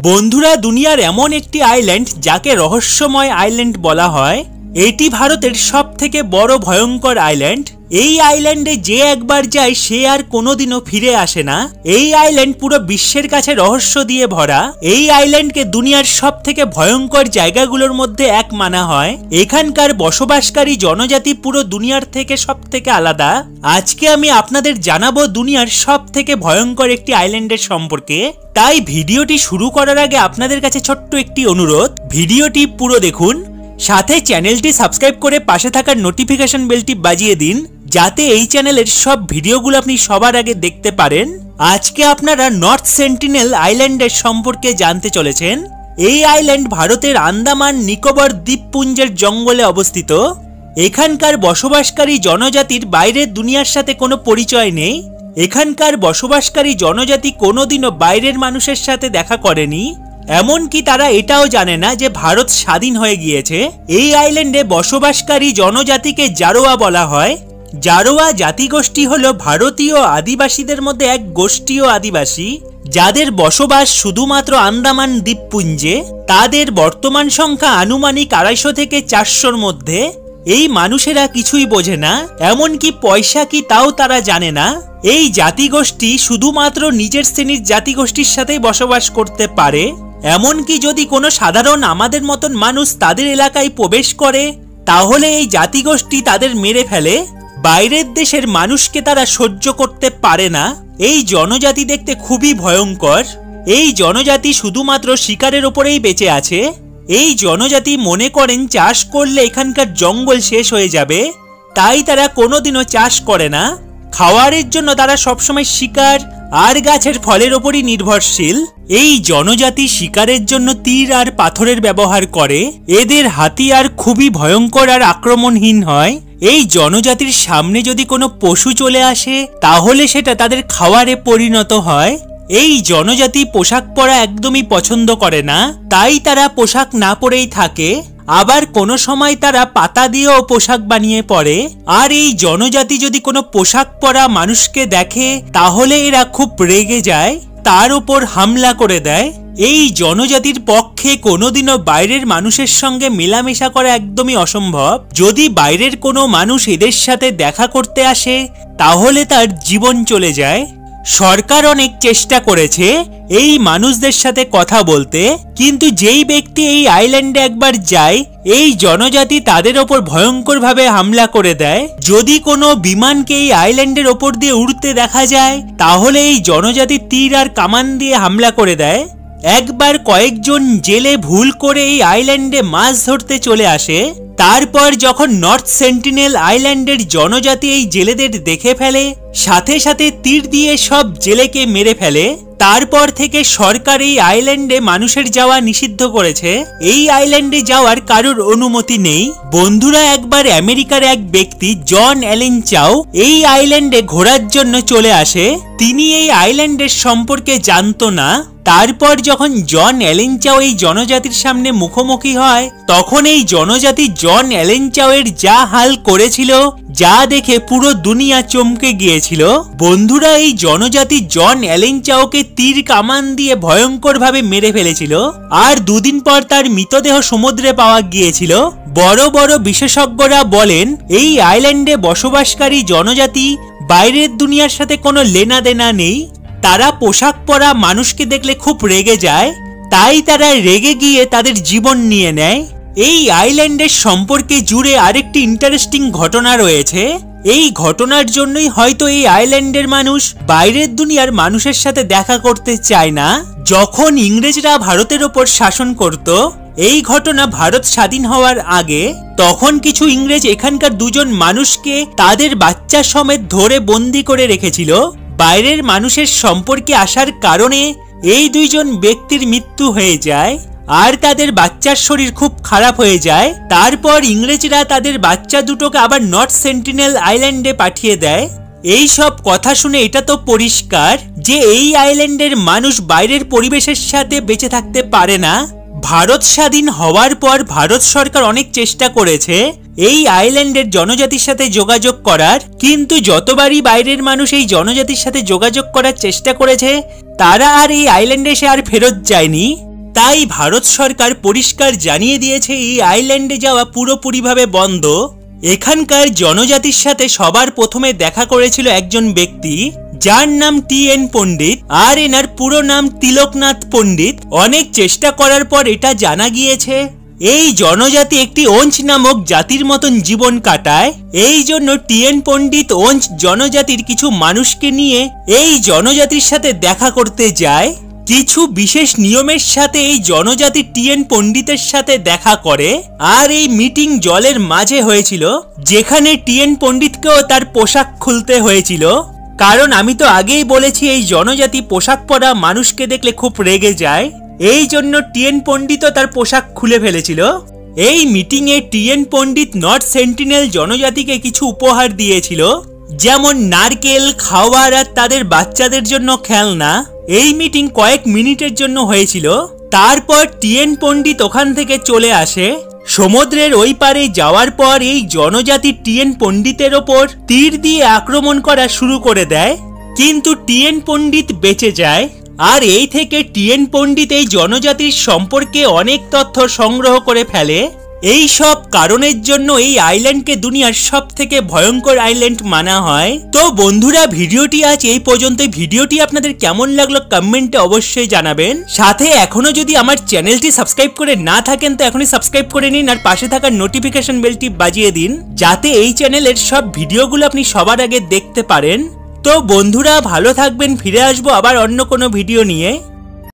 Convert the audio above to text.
বন্ধুরা, দুনিয়ার এমন একটি আইল্যান্ড যাকে রহস্যময় আইল্যান্ড বলা হয়, এটি ভারতের সবথেকে বড় ভয়ঙ্কর আইল্যান্ড। এই আইল্যান্ডে যে একবার যায় সে আর কোনোদিনও ফিরে আসে না। এই আইল্যান্ড পুরো বিশ্বের কাছে রহস্য দিয়ে ভরা। এই আইল্যান্ডকে দুনিয়ার সবথেকে ভয়ঙ্কর জায়গাগুলোর মধ্যে এক মানা হয়। এখানকার বসবাসকারী জনজাতি পুরো দুনিয়ার থেকে সবথেকে আলাদা। আজকে আমি আপনাদের জানাবো দুনিয়ার সবথেকে ভয়ঙ্কর একটি আইল্যান্ডের সম্পর্কে। তাই ভিডিওটি শুরু করার আগে আপনাদের কাছে ছোট্ট একটি অনুরোধ, ভিডিওটি পুরো দেখুন, সাথে চ্যানেলটি সাবস্ক্রাইব করে পাশে থাকার নোটিফিকেশন বেলটি বাজিয়ে দিন, যাতে এই চ্যানেলের সব ভিডিওগুলো আপনি সবার আগে দেখতে পারেন। আজকে আপনারা নর্থ সেন্টিনেল আইল্যান্ডের সম্পর্কে জানতে চলেছেন। এই আইল্যান্ড ভারতের আন্দামান নিকোবর দ্বীপপুঞ্জের জঙ্গলে অবস্থিত। এখানকার বসবাসকারী জনজাতির বাইরের দুনিয়ার সাথে কোনো পরিচয় নেই। এখানকার বসবাসকারী জনজাতি কোনোদিনও বাইরের মানুষের সাথে দেখা করেনি। এমনকি তারা এটাও জানে না যে ভারত স্বাধীন হয়ে গিয়েছে। এই আইল্যান্ডে বসবাসকারী জনজাতিকে জারোয়া বলা হয়। জারোয়া জাতিগোষ্ঠী হলো ভারতীয় আদিবাসীদের মধ্যে এক গোষ্ঠীয় আদিবাসী, যাদের বসবাস শুধুমাত্র আন্দামান দ্বীপপুঞ্জে। তাদের বর্তমান সংখ্যা আনুমানিক 250 থেকে 400-র মধ্যে। এই মানুষেরা কিছুই বোঝে না, এমনকি পয়সা কি তাও তারা জানে না। এই জাতিগোষ্ঠী শুধুমাত্র নিজের শ্রেণীর জাতিগোষ্ঠীর সাথেই বসবাস করতে পারে। এমনকি যদি কোনো সাধারণ আমাদের মতন মানুষ তাদের এলাকায় প্রবেশ করে, তাহলে এই জাতিগোষ্ঠী তাদের মেরে ফেলে। বাইরের দেশের মানুষকে তারা সহ্য করতে পারে না। এই জনজাতি দেখতে খুবই ভয়ঙ্কর। এই জনজাতি শুধুমাত্র শিকারের উপরেই বেঁচে আছে। এই জনজাতি মনে করেন চাষ করলে এখানকার জঙ্গল শেষ হয়ে যাবে, তাই তারা কোনোদিনও চাষ করে না। খাওয়ারের জন্য তারা সবসময় শিকার আর গাছের ফলের ওপরই নির্ভরশীল। এই জনজাতি শিকারের জন্য তীর আর পাথরের ব্যবহার করে। এদের হাতিয়ার খুবই ভয়ঙ্কর আর আক্রমণহীন হয়। এই জনজাতির সামনে যদি কোনো পশু চলে আসে, তাহলে সেটা তাদের খাওয়ারে পরিণত হয়। এই জনজাতি পোশাক পরা একদমই পছন্দ করে না, তাই তারা পোশাক না পরেই থাকে। আবার কোনো সময় তারা পাতা দিয়েও পোশাক বানিয়ে পরে। আর এই জনজাতি যদি কোনো পোশাক পরা মানুষকে দেখে, তাহলে এরা খুব রেগে যায়, তার উপর হামলা করে দেয়। এই জনজাতির পক্ষে কোনোদিনও বাইরের মানুষের সঙ্গে মেলামেশা করা একদমই অসম্ভব। যদি বাইরের কোনো মানুষ এদের সাথে দেখা করতে আসে, তাহলে তার জীবন চলে যায়। সরকার অনেক চেষ্টা করেছে এই মানুষদের সাথে কথা বলতে, কিন্তু যেই ব্যক্তি এই আইল্যান্ডে একবার যায়, এই জনজাতি তাদের ওপর ভয়ঙ্করভাবে হামলা করে দেয়। যদি কোনো বিমানকে এই আইল্যান্ডের ওপর দিয়ে উড়তে দেখা যায়, তাহলে এই জনজাতি তীর আর কামান দিয়ে হামলা করে দেয়। একবার কয়েকজন জেলে ভুল করে এই আইল্যান্ডে মাছ ধরতে চলে আসে। তারপর যখন নর্থ সেন্টিনেল আইল্যান্ডের জনজাতি এই জেলেদের দেখে ফেলে, সাথে সাথে তীর দিয়ে সব জেলেকে মেরে ফেলে। তারপর থেকে সরকার এই আইল্যান্ডে মানুষের যাওয়া নিষিদ্ধ করেছে। এই আইল্যান্ডে যাওয়ার কারোর অনুমতি নেই। বন্ধুরা, একবার আমেরিকার এক ব্যক্তি জন অ্যালেন চাও এই আইল্যান্ডে ঘোরার জন্য চলে আসে। তিনি এই আইল্যান্ডের সম্পর্কে জানতো না। তারপর যখন জন অ্যালেন চাও এই জনজাতির সামনে মুখোমুখি হয়, তখন এই জনজাতি জন অ্যালেন চাও এর যা হাল করেছিল, যা দেখে পুরো দুনিয়া চমকে গিয়েছিল। বন্ধুরা, এই জনজাতি জন অ্যালেন চাওকে তীর কামান দিয়ে ভয়ঙ্কর ভাবে মেরে ফেলেছিল। আর দুদিন পর তার মৃতদেহ সমুদ্রে পাওয়া গিয়েছিল। বড় বড় বিশেষজ্ঞরা বলেন এই আইল্যান্ডে বসবাসকারী জনজাতি বাইরের দুনিয়ার সাথে কোনো লেনা দেনা নেই। তারা পোশাক পরা মানুষকে দেখলে খুব রেগে যায়, তাই তারা রেগে গিয়ে তাদের জীবন নিয়ে নেয়। এই আইল্যান্ডের সম্পর্কে জুড়ে আরেকটি ইন্টারেস্টিং ঘটনা রয়েছে। এই ঘটনার জন্যই হয়তো এই আইল্যান্ডের মানুষ বাইরের দুনিয়ার মানুষের সাথে দেখা করতে চায় না। যখন ইংরেজরা ভারতের ওপর শাসন করত, এই ঘটনা ভারত স্বাধীন হওয়ার আগে, তখন কিছু ইংরেজ এখানকার দুজন মানুষকে তাদের বাচ্চা সমেত ধরে বন্দি করে রেখেছিল। বাইরের মানুষের সম্পর্কে আসার কারণে এই দুইজন ব্যক্তির মৃত্যু হয়ে যায় আর তাদের বাচ্চার শরীর খুব খারাপ হয়ে যায়। তারপর ইংরেজরা তাদের বাচ্চা দুটোকে আবার নর্থ সেন্টিনেল আইল্যান্ডে পাঠিয়ে দেয়। এই সব কথা শুনে এটা তো পরিষ্কার যে এই আইল্যান্ডের মানুষ বাইরের পরিবেশের সাথে বেঁচে থাকতে পারে না। ভারত স্বাধীন হওয়ার পর ভারত সরকার অনেক চেষ্টা করেছে এই আইল্যান্ডের জনজাতির সাথে যোগাযোগ করার, কিন্তু যতবারই বাইরের মানুষ এই জনজাতির সাথে যোগাযোগ করার চেষ্টা করেছে, তারা আর এই আইল্যান্ডে এসে আর ফেরত যায়নি। তাই ভারত সরকার পরিষ্কার জানিয়ে দিয়েছে এই আইল্যান্ডে যাওয়া পুরোপুরিভাবে বন্ধ। এখানকার জনজাতির সাথে সবার প্রথমে দেখা করেছিল একজন ব্যক্তি যার নাম টি.এন. পণ্ডিত, আর এনার পুরো নাম তিলকনাথ পণ্ডিত। অনেক চেষ্টা করার পর এটা জানা গিয়েছে এই জনজাতি একটি ওঞ্চ নামক জাতির মতন জীবন কাটায়। এই জন্য টি.এন. পণ্ডিত ওঞ্চ জনজাতির কিছু মানুষকে নিয়ে এই জনজাতির সাথে দেখা করতে যায়। কিছু বিশেষ নিয়মের সাথে এই জনজাতি টি.এন. পণ্ডিতের সাথে দেখা করে, আর এই মিটিং জলের মাঝে হয়েছিল, যেখানে টি.এন. পণ্ডিতকেও তার পোশাক খুলতে হয়েছিল। কারণ আমি তো আগেই বলেছি এই জনজাতি পোশাক পরা মানুষকে দেখলে খুব রেগে যায়, এই জন্য টি.এন. পণ্ডিতও তার পোশাক খুলে ফেলেছিল। এই মিটিং এ টি.এন. পণ্ডিত নর্থ সেন্টিনেল জনজাতিকে কিছু উপহার দিয়েছিল, যেমন নারকেল, খাওয়ার আর তাদের বাচ্চাদের জন্য খেলনা। এই মিটিং কয়েক মিনিটের জন্য হয়েছিল। তারপর টি.এন. পণ্ডিত ওখান থেকে চলে আসে। সমুদ্রের ওই পারে যাওয়ার পর এই জনজাতি টি.এন. পণ্ডিতের ওপর তীর দিয়ে আক্রমণ করা শুরু করে দেয়, কিন্তু টি.এন. পণ্ডিত বেঁচে যায়। আর এই থেকে টি.এন. পণ্ডিত এই জনজাতির সম্পর্কে অনেক তথ্য সংগ্রহ করে ফেলে। এই সব কারণের জন্য এই আইল্যান্ডকে দুনিয়ার সব থেকে ভয়ঙ্কর আইল্যান্ড মানা হয়। তো বন্ধুরা, ভিডিওটি আজ এই পর্যন্ত। ভিডিওটি আপনাদের কেমন লাগলো কমেন্টে অবশ্যই জানাবেন। সাথে এখনো যদি আমার চ্যানেলটি সাবস্ক্রাইব করে না থাকেন তো এখনই সাবস্ক্রাইব করে নিন, আর পাশে থাকা নোটিফিকেশন বেলটি বাজিয়ে দিন, যাতে এই চ্যানেলের সব ভিডিওগুলো আপনি সবার আগে দেখতে পারেন। তো বন্ধুরা, ভালো থাকবেন। ফিরে আসবো আবার অন্য কোনো ভিডিও নিয়ে।